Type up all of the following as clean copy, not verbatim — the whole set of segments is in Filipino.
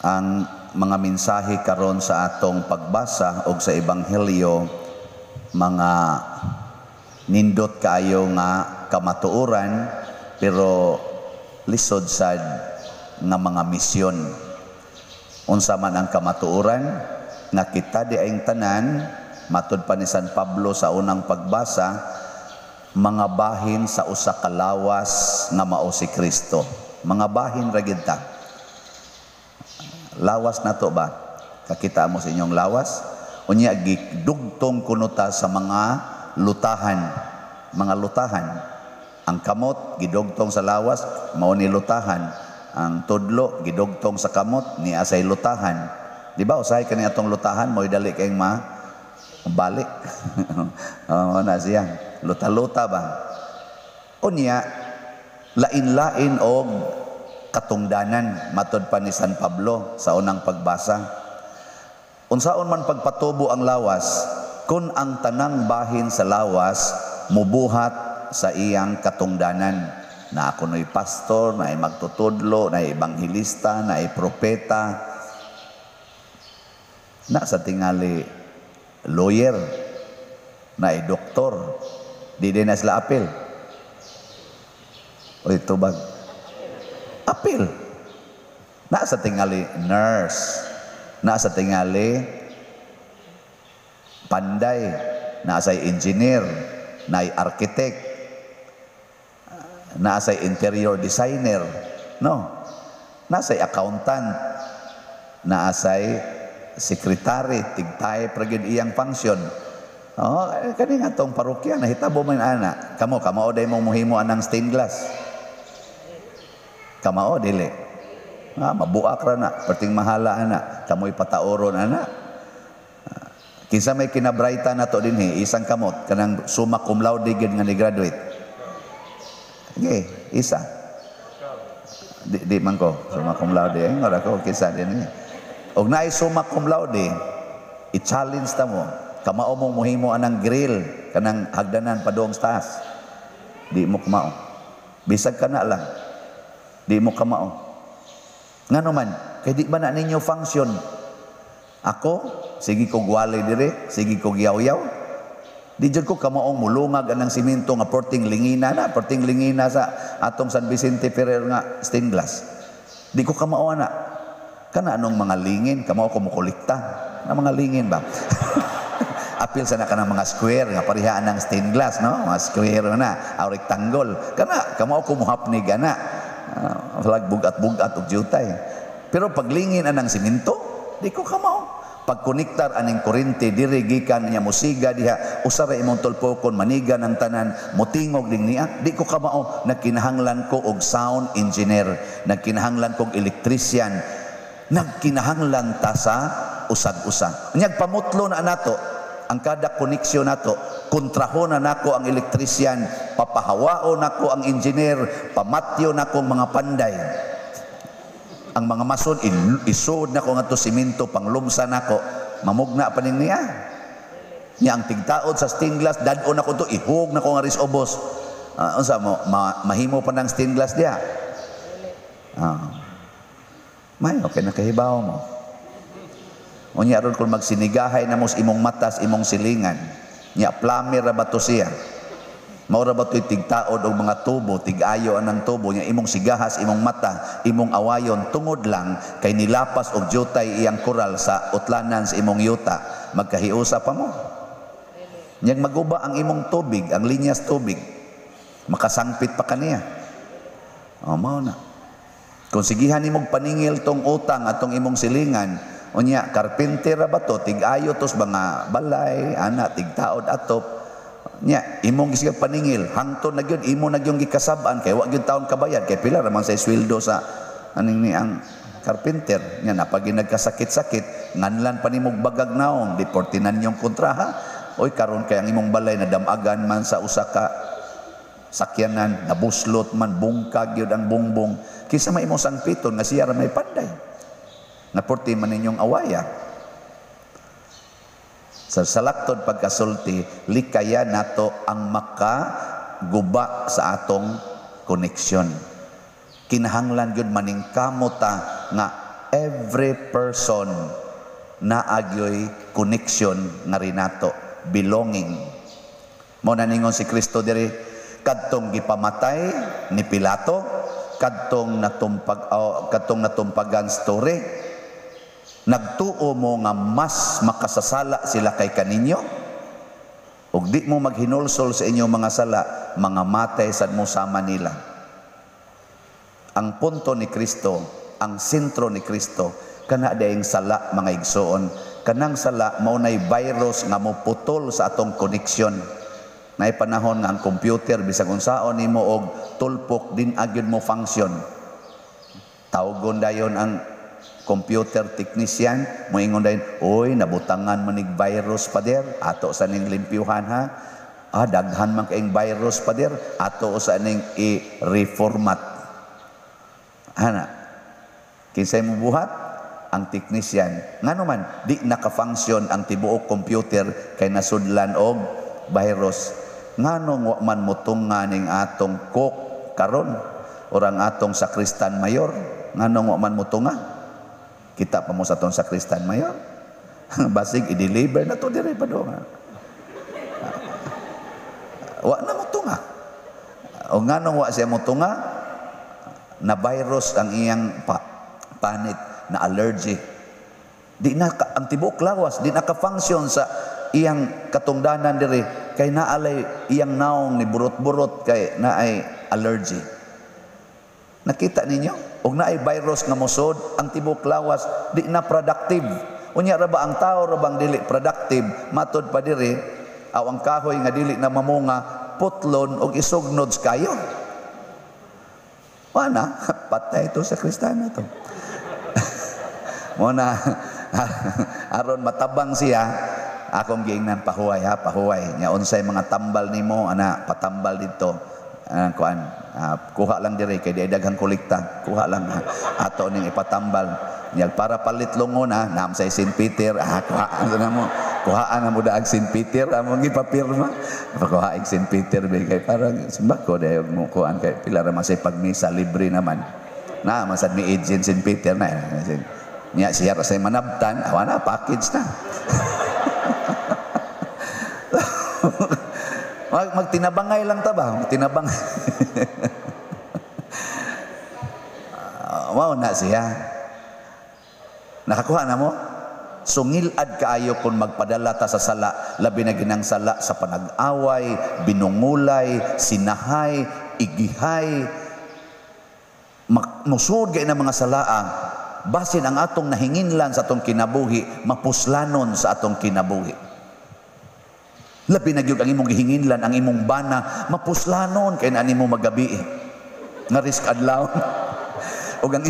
ang mga mensahe karon sa atong pagbasa og sa ebanghelyo, mga nindot kaayo nga kamatuoran pero lisod sad nga mga misyon. Unsa man ang kamatuoran nga kita di aing tanan, matud pa ni San Pablo sa unang pagbasa, mga bahin sa usa ka lawas nga mao si Kristo. Mga bahin ra gid ta. Lawas na to ba? Kakita mo sa inyong lawas? Unya gidugtong kuno ta sa mga lutahan. Mga lutahan. Ang kamot gidugtong sa lawas, mao ni lutahan. Ang tudlo gidugtong sa kamot, ni asay lutahan. Di ba usahay kani atong lutahan, mo'y dali kayong balik. Na siya. Luta-luta ba? Unya, lain-lain og katungdanan, matud pa ni San Pablo sa unang pagbasa. Unsaon man pagpatubo ang lawas, kun ang tanang bahin sa lawas mubuhat sa iyang katungdanan. Na kuno'y pastor, na ay magtutudlo, na ay ebanghilista, na ay propeta, na sa tingali lawyer, na ay doktor, di din na sila apil. O ito ba? Apil. Na sa tingali nurse, na sa tingali panday, na sa engineer, na ay architect, na sa interior designer, no? Na sa accountant, na sa secretary, tigtay pragid iyang function. Oh, kani nga tong parokya nahitabo man ana. Kamo oday mong muhimo anang stained glass. Kamao dili. Mabuak ra na, perting mahala ana. Kamoy pataoron ana. Kinsa may kinabrayta na to dinhi, isang kamot kanang summa cum laude gid nga ni graduate. Okay, isa. Di man ko summa cum laude ay ngora ko kinsa dinhi. Og naay summa cum laude, i-challenge ta mo. Kamao mong muhimo anang grill kanang hagdanan padong taas. Di mo kamao. Bisag kana lang. Di mo kamao. Ngano man, kay di ba na ninyo function? Ako, sige ko gwalay dire, sige ko yaw-yaw. Di jud ko kamaong mulungag anang simento nga porting lingina sa atong San Vicente Ferrer nga stained glass. Di ko kamao na. Kana anong mga lingin, kamao ko mukolekta na mga lingin ba? Apil sa na ka ng mga square nga parihaan ng stained glass, no? Mga square na, rectangle. Kana kamao ko muhapnig ana. Flag bugat-bugat og jutay. Pero paglingin anang simento, di ko kamao. Pagkonektar aning kuryente diri gikan niya musiga diha usa ra imong tulpokon maniga ng tanan motingog ding niya, di ko kamao. Nagkinahanglan ko og sound engineer, nagkinahanglan kog electrician, nagkinahanglan ta sa usag-usag. Unyag pamutlo na nato ang kada koneksyon nato, kontrahon na nako ang electrician, papahawao nako ang engineer, pamatyo nako ang mga panday. Ang mga mason isuod nako nga to simento panglumsa nako, mamugna pa ning niya. Nya ang tigtaod sa stained glass dad-on nako to ihug nako nga ris obos. Unsa mo mahimo pa ng stained glass diha? May okay na kahibaw mo. Unya ron kung magsinigahay na mo sa imong matas, imong silingan, nya plumber ra ba to siya? Mao ra ba to'y tigtaod og mga tubo, tigayo anang tubo, nya imong sigahas, imong mata, imong awayon, tungod lang kay nilapas og jutay iyang koral sa utlanan sa imong yuta, magkahiusa pa mo. Nyag maguba ang imong tubig, ang linyas tubig, makasangpit pa kaniya. Mao na. Kung sigihan nimong paningil tong utang atong imong silingan, unya carpenter ra ba to, tigayo tos mga balay, ana tigtaod atop. Nya imong gisigag paningil, hangtod na gyud imo na gyud gikasab-an kay wa gyud taon kabayad kay pila ra man say sweldo sa aning ni ang carpenter. Nya napag nagkasakit-sakit, nganlan pa nimong bagag naong, deportinan yung kontraha. Oy karon kay ang imong balay na damagan man sa usa ka sakyanan, nabuslot man, bungkag gyud ang bungbong. Kisa may imong sangpiton nga siya ra may panday. Naporti man ninyong awaya. Sa salaktod pagkasulti, likaya nato ang makaguba sa atong koneksyon. Kinahanglan gyud maning kamota nga every person na agyoy connection nga rinato, belonging. Mo naningon si Kristo diri, kadtong gipamatay ni Pilato, kadtong natumpagan story, nagtuo mo nga mas makasasala sila kay kaninyo, ug di mo maghinulsol sa inyong mga sala, mga matay sad mo sama nila. Ang punto ni Kristo, ang sentro ni Kristo, kana daing sala mga igsoon. Kanang sala maunay virus nga moputol sa atong koneksyon. Nay panahon nga ang computer bisag unsaon nimo og tulpok din agyud mo function. Tawgon dayon ang computer technician, moingon dayon, oy nabutangan man nig virus pader, ato sa ning limpyuhan ha. Daghan man kaing virus pader, ato sa ning i-reformat. Ana, kinsay mo buhat? Ang technician. Ngano man, di naka-function ang tibuok computer kay nasudlan og virus. Ngano wa man motunga ning atong cook karon or ang atong sakristan mayor? Ngano wa man motunga? Kita pa mo sa atong sakristan mayor. Basig i-deliver na to dire pa do nga. Wa na motunga. O ngano wa siya motunga? Na virus ang iyang panit, na allergy. Di na ang tibuok lawas, di naka-function sa iyang katungdanan diri kay naalay iyang naong ni burot-burot kay naay allergy. Nakita ninyo? Og naay virus nga mosod, ang tibuok lawas di na productive. Unya ra ba ang tao ra bang dili productive? Matod pa diri, aw ang kahoy nga dili na mamunga, putlon og isugnod kayo. Wana, patay ito sa Kristana to. Muna, aron matabang siya, akong giingnan pahuway ha, pahuway. Nya unsay mga tambal nimo, ana, patambal dito. Kuha lang dire kay daghang kolekta. Kuha lang ha. Ato ning ipatambal. Nya para palit lungon ha, naam sa St. Peter, kuhaan na mo. Kuhaan na mo daag St. Peter, among ipapirma. Pakuha ig St. Peter kay parang simbako dayon mo kuan kay pila ra masay pagmisa libre naman. Na masad mi agent St. Peter na. Nya siya ra say manabtan, awana package na. Magtinabangay lang ta ba? Magtinabang. Wow na siya. Nakakuha na mo? Sungilad kaayo kung magpadala ta sa sala, labi na ginang sala sa panag-away, binungulay, sinahay, igihay, musud gay na mga salaa, basin ang atong nahinginlan sa atong kinabuhi, mapuslanon sa atong kinabuhi. Labi na gyud ang imong gihinginlan, ang imong bana, mapuslanon kay nani mo magabi. Nga risk adlaw. Og ang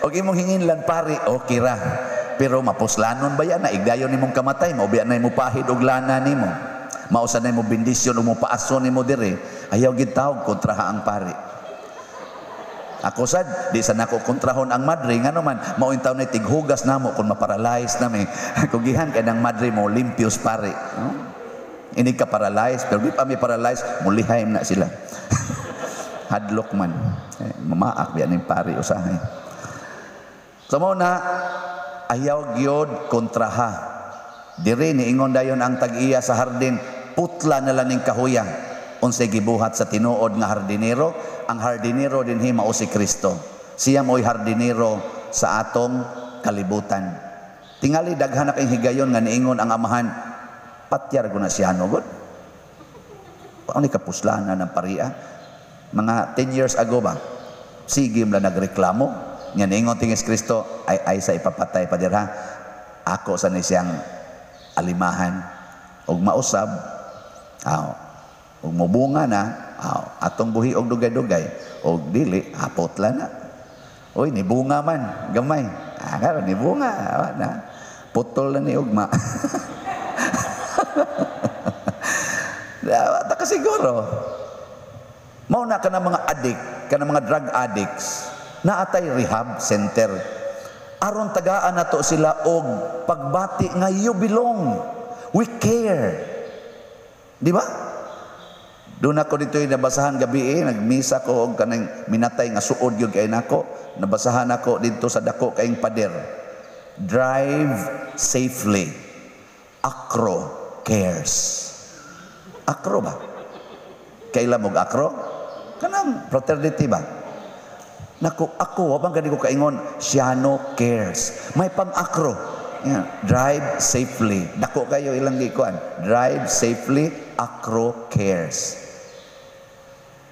og imong hinginlan pare, okay ra. Pero mapuslanon ba yan na igdayon nimong kamatay, maubian na mo pahid og lana nimo. Mausa na mo bendisyon o mo paason nimo dire. Ayaw gid tawag kontraha ang pare. Ako sad di sa nako kontrahon ang madre ngano man mao intaw na tighugas namo kun maparalyze nami. Kung gihan kay nang madre mo limpios pare. Ini ka paralyze pero di pa mi paralyze mulihay na sila. Hadlok man. Mamaak biya ning pare usahay. So mo na ayaw gyud kontraha. Diri ni ingon dayon ang tag-iya sa hardin, putla na lang ning kahuyang. Unsay gibuhat sa tinuod nga hardinero, ang hardinero dinhi mao si Kristo. Siya mo'y hardinero sa atong kalibutan. Tingali daghan na kay higayon nga niingon ang amahan, patyar ko na siya nugod. Ano ni kapuslanan ng paria? Mga 10 years ago ba? Sige mla nagreklamo. Nga niingon tingis Kristo ay sa ipapatay pa dirha. Ako sa ni siyang alimahan og mausab. Og mobunga na, atong buhi og dugay-dugay og dili hapot la na. Oy ni bunga man gamay. Karon ni bunga na. Putol na ni ugma. Ta kasiguro. Mao na kana mga addict, kana mga drug addicts. Naatay rehab center. Aron tagaan nato sila og pagbati nga you belong. We care. Di ba? Doon ako dito nabasahan gabi nagmisa ko og kanang minatay nga suod gyud kay nako. Nabasahan ako dito sa dako kaing pader. Drive safely. Acro cares. Acro ba? Kaila mo acro? Kanang fraternity ba? Naku, ako, wabang gani ko kaingon, Siano cares. May pang-acro. Yeah. Drive safely. Dako kayo ilang gikuan. Drive safely, acro cares.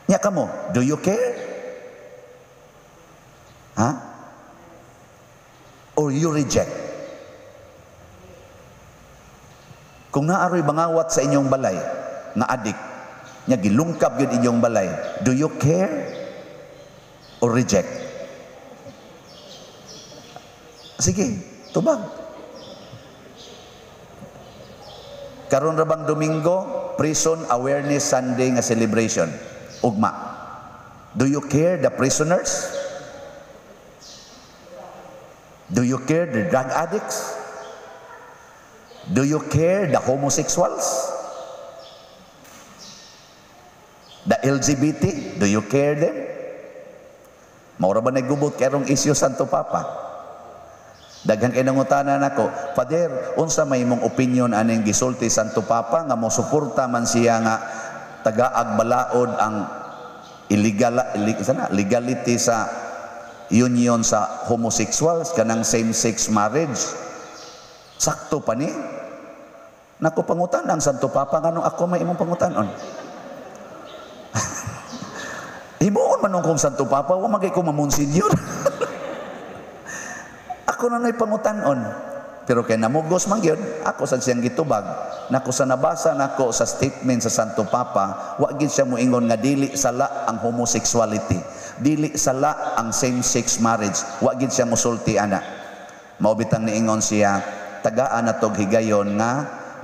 Nya kamo, do you care? Ha? Or you reject? Kung naaroy bangawat sa inyong balay, nga adik, nya gilungkap yun inyong balay, do you care? Or reject? Sige, tubag. Karon ra bang Domingo, Prison Awareness Sunday nga celebration. Ugma. Do you care the prisoners? Do you care the drug addicts? Do you care the homosexuals? The LGBT? Do you care them? Maura ba nagubot karong isyu Santo Papa? Daghang kay nangutanan nako, Father, unsa may imong opinion aning gisulti Santo Papa nga mo suporta man siya nga tagaag balaod ang legality sa union sa homosexuals kanang same-sex marriage. Sakto pa ni? Nako pangutan ang Santo Papa nganong ako may imong pangutanon. Himuon man kong Santo Papa, wa magay ko mamonsinyor. Ako na nay pangutanon. Pero kay namugos man gyud, ako sa siyang gitubag, nako sa nabasa nako sa statement sa Santo Papa, wa gid siya moingon nga dili sala ang homosexuality, dili sala ang same-sex marriage, wa gid siya mosulti ana. Mao bitang niingon siya, tagaan natog higayon nga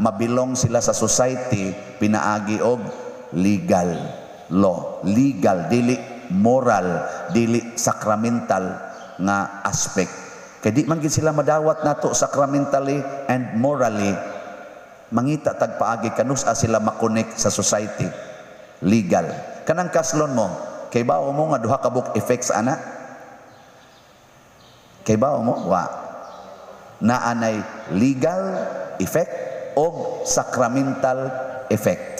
mabilong sila sa society pinaagi og legal law, legal, dili moral, dili sacramental nga aspect. Kaya di man gid sila madawat nato sacramentally and morally, mangita tagpaagi kanus-a sila makonek sa society. Legal. Kanang kaslon mo, kay bao mo nga duha ka book effects ana? Kay bao mo? Wa. Naanay legal effect o sacramental effect.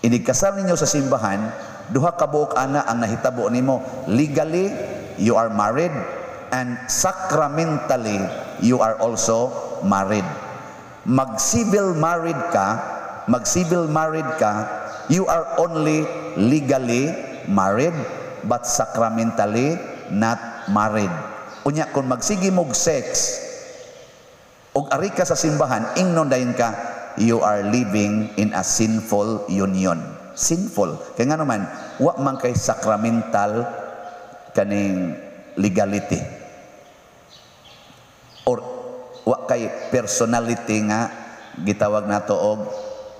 Inikasal ninyo sa simbahan, duha ka buok ana ang nahitabo nimo. Legally, you are married, and sacramentally, you are also married. Mag-civil married ka, you are only legally married, but sacramentally not married. Unya, kung magsigi mog sex, og ari ka sa simbahan, ingnon dayon ka, you are living in a sinful union. Sinful. Kaya nga naman, wa man kay sacramental kaning legality. Or wa kay personality nga gitawag nato og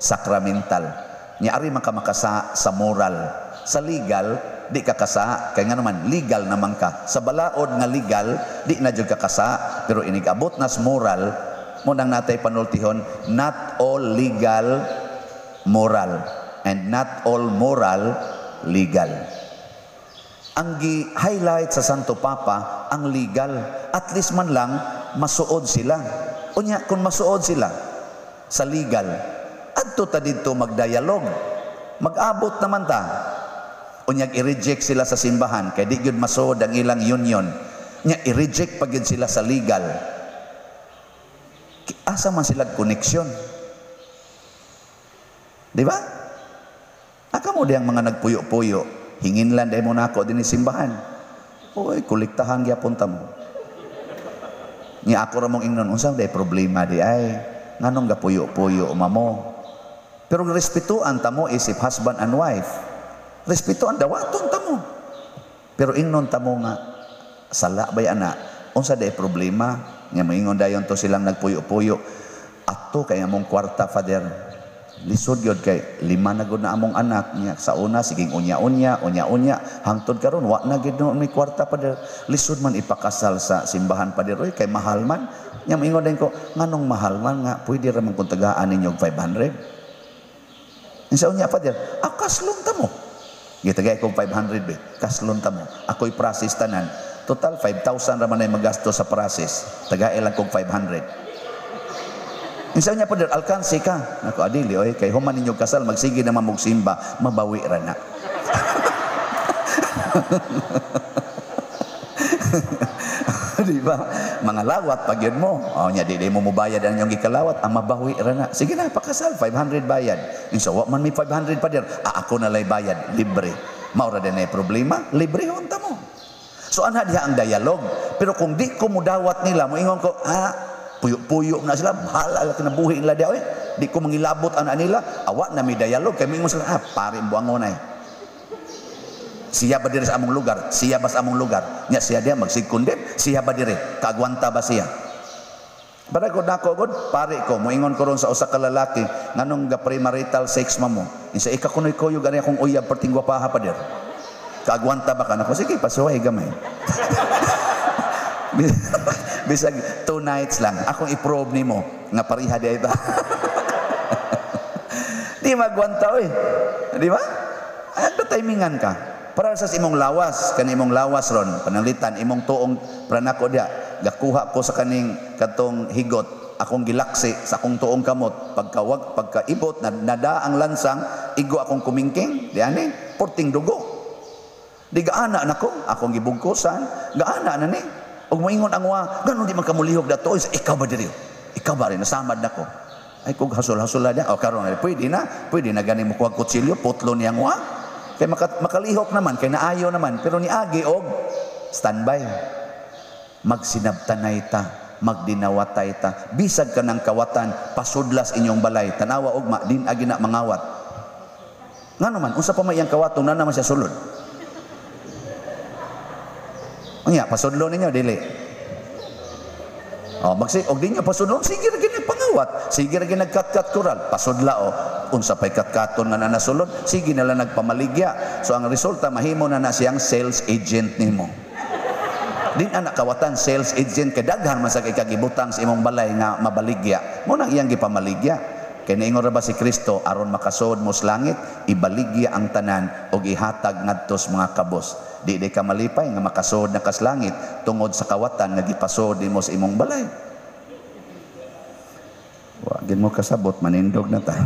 sacramental. Nya ari man ka makasa sa moral. Sa legal, di ka kasa. Kaya nga naman, legal naman ka. Sa balaod nga legal, di na jud ka kasa. Pero inigabot nas moral, mo nang natay panultihon, not all legal moral and not all moral legal. Ang gi-highlight sa Santo Papa ang legal, at least man lang masuod sila. Unya kung masuod sila sa legal, adto ta didto magdialog, mag-abot naman ta. Unya i-reject sila sa simbahan kay di gyud masuod ang ilang union. Nya i-reject pa gyud sila sa legal. Asa man sila koneksyon? Di ba? Aka mo diyang mga nagpuyo-puyo, hinginlan dahil mo na ako din simbahan. Uy, kuliktahan gyapon ta mo. Nga ako ramong ingnon, unsang day problema di ay, nganong gapuyo-puyo mamo. Pero respetuan ta mo isip husband and wife. Respetuan dawaton ta mo. Pero ingnon ta mo nga, sala bay ana, unsa day problema? Nga maingon dayon to silang nagpuyo-puyo. Ato kay among kwarta, Father. Lisod gyud kay 5 na gud na among anak niya. Sa una siging unya-unya, hangtod karon wa na gid no may kwarta, Father. Lisod man ipakasal sa simbahan, Father. Oy, kay mahal man. Nya maingon din ko, nganong mahal man nga pwede ra man kun tagaan ninyo 500. Insa unya pa dir, kaslon ta mo. Gitagay kong 500 be, kaslon ta mo. Ako'y process tanan. Total 5,000 raman ay magasto sa process. Tagay lang kong 500. Insa unya pa dir, alkansi ka. Ako adili oy, kay human ninyo kasal magsige na mamugsimba, mabawi ra na. Di ba? Mga lawat pag yun mo. O nya, di mo mubayad ang yung gikalawat, ang mabawi ra na. Sige na, pakasal, 500 bayad. Inso, wak man may 500 pa dir. Ako na lay bayad, libre. Maura din ay problema, libre honta mo. So, ana diha ang dialog. Pero kung di ko mudawat nila, moingon ko, puyo-puyo na sila, bahala ka na buhi nila diya, di ko mangilabot ana nila, awa na may dialog. Kaya moingon sila, pare, buangon ay. Siya ba dire sa among lugar? Siya ba sa among lugar? Nya siya dia magsigkundem? Siya ba dire? Kaagwanta ba siya? Para ko nako god pare ko moingon ko ron sa usa ka lalaki nganong ga premarital sex mo. Isa ika kunoy ko yung gani akong uyab perting gwapaha pa dir. Kaagwanta ba ka nako? Sige pasuway gamay. Bisag 2 nights lang akong i-probe nimo nga pariha di ita. Di magwanta oy. Di ba? Ano timingan ka? Para sa imong lawas, kani imong lawas ron, panalitan imong tuong pranako dia, gakuha ko sa kaning katong higot, akong gilaksi sa akong tuong kamot, pagkaibot nada ang lansang, igo akong kumingking, di ani, porting dugo. Di gaana nako, akong gibugkusan, gaana na ni. Og moingon ang wa, ganon di man kamulihog dato, ikaw ba diri? Ikaw ba rin nasamad nako? Ay kog hasol-hasol dia, o karon pwede na gani mo kuwag kutsilyo, putlo niyang wa. Kaya makalihok naman, kaya naayo naman. Pero ni Agi, standby. Magsinabtanay ta, magdinawatay ta. Bisag ka ng kawatan, pasudlas inyong balay. Tanawa ugma, din agi na mangawat. Nga naman, unsa pa may iyang kawatong na naman siya sulod. Nga, pasudlo ninyo, dili. Og di nyo pasudlo, sige rin pangawat. Sige rin nagkat-kat kural. Pasudla unsa pa'y katkaton nga nanasulod, sige na lang nagpamaligya. So ang resulta, mahimo na siyang sales agent nimo. Din anak kawatan, sales agent, kadaghan man sa kagibutang sa imong balay nga mabaligya. Mo nang iyang gipamaligya. Kaya naingon ra ba si Kristo, aron makasod mo sa langit, ibaligya ang tanan o ihatag ngadtos mga kabos. Di ka malipay nga makasod na kas langit tungod sa kawatan nga gipasod mo sa imong balay. Wagin mo kasabot, manindog na ta.